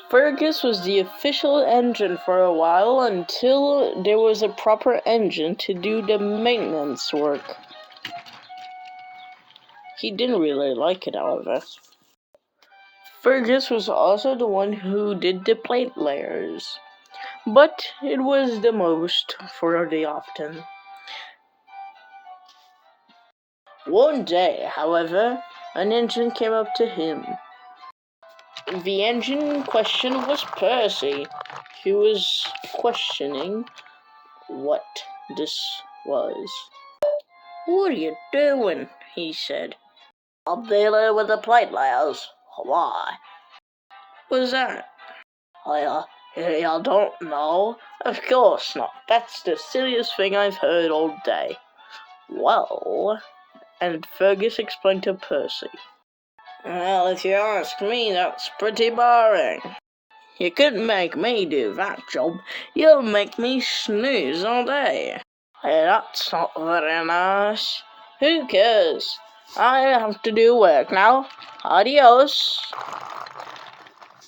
Fergus was the official engine for a while until there was a proper engine to do the maintenance work. He didn't really like it, however. Fergus was also the one who did the plate layers, but it was the most for the often. One day, however, an engine came up to him. The engine in question was Percy. He was questioning what this was. "What are you doing?" he said. "I'm dealing with the plate layers." "Why?" "What's that?" You don't know? Of course not. That's the silliest thing I've heard all day." "Well," and Fergus explained to Percy. "Well, if you ask me, that's pretty boring. You couldn't make me do that job. You'll make me snooze all day." "Hey, that's not very nice." "Who cares? I have to do work now. Adios."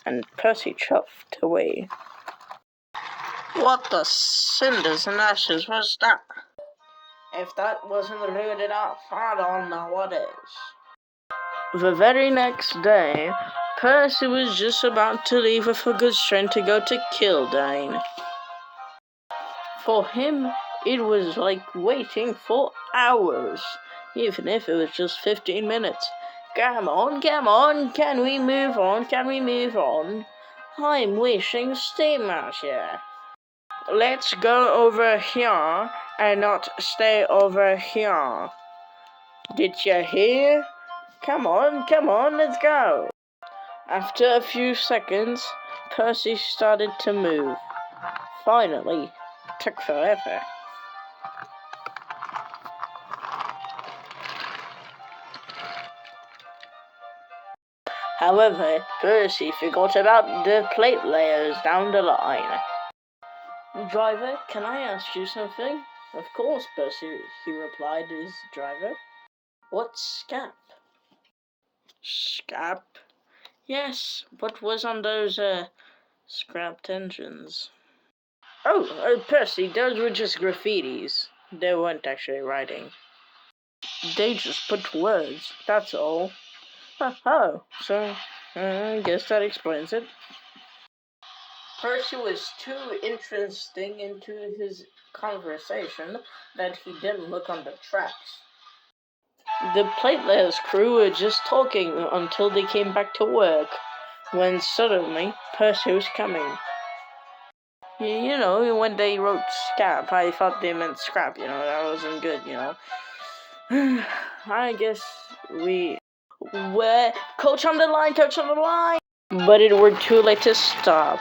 And Percy chuffed away. What the cinders and ashes was that? If that wasn't rude enough, I don't know what is. The very next day, Percy was just about to leave with a good strength to go to Kildane. For him, it was like waiting for hours, even if it was just 15 minutes. Come on, can we move on? I'm washing steam out here. Let's go over here and not stay over here. Did you hear? Come on, let's go. After a few seconds, Percy started to move. Finally, it took forever. However, Percy forgot about the plate layers down the line. "Driver, can I ask you something?" "Of course, Percy," he replied to his driver. "What's scap?" "Scap?" "Yes, what was on those, scrapped engines?" Oh, Percy, those were just graffitis. They weren't actually writing. They just put words, that's all." Oh, so I guess that explains it. Percy was too interesting into his conversation that he didn't look on the tracks. The platelayers crew were just talking until they came back to work, when suddenly Percy was coming. You know, when they wrote scap, I thought they meant scrap, that wasn't good, I guess coach on the line! But it were too late to stop,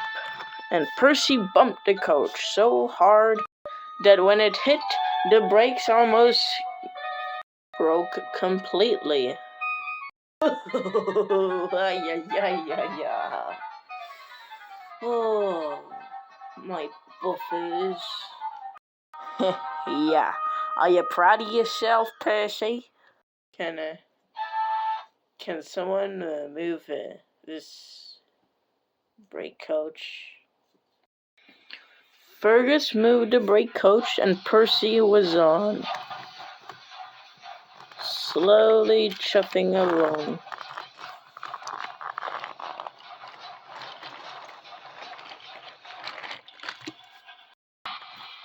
and Percy bumped the coach so hard that when it hit, the brakes almost broke completely. Oh, my buffers. Yeah. Are you proud of yourself, Percy? Can someone move this brake coach? Fergus moved the brake coach and Percy was on, slowly chuffing along.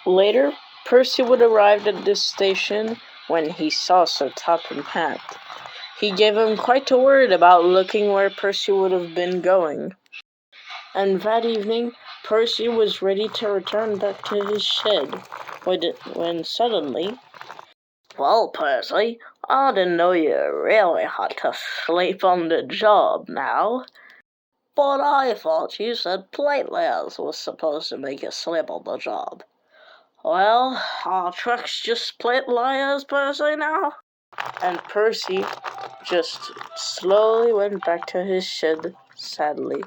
Later, Percy would arrive at this station when he saw Sir Topham Hatt. He gave him quite a word about looking where Percy would have been going. And that evening, Percy was ready to return back to his shed, when suddenly... "Well, Percy, I didn't know you really had to sleep on the job now. But I thought you said platelayers was supposed to make you sleep on the job." "Well, our truck's just platelayers, Percy, now." And Percy just slowly went back to his shed, sadly.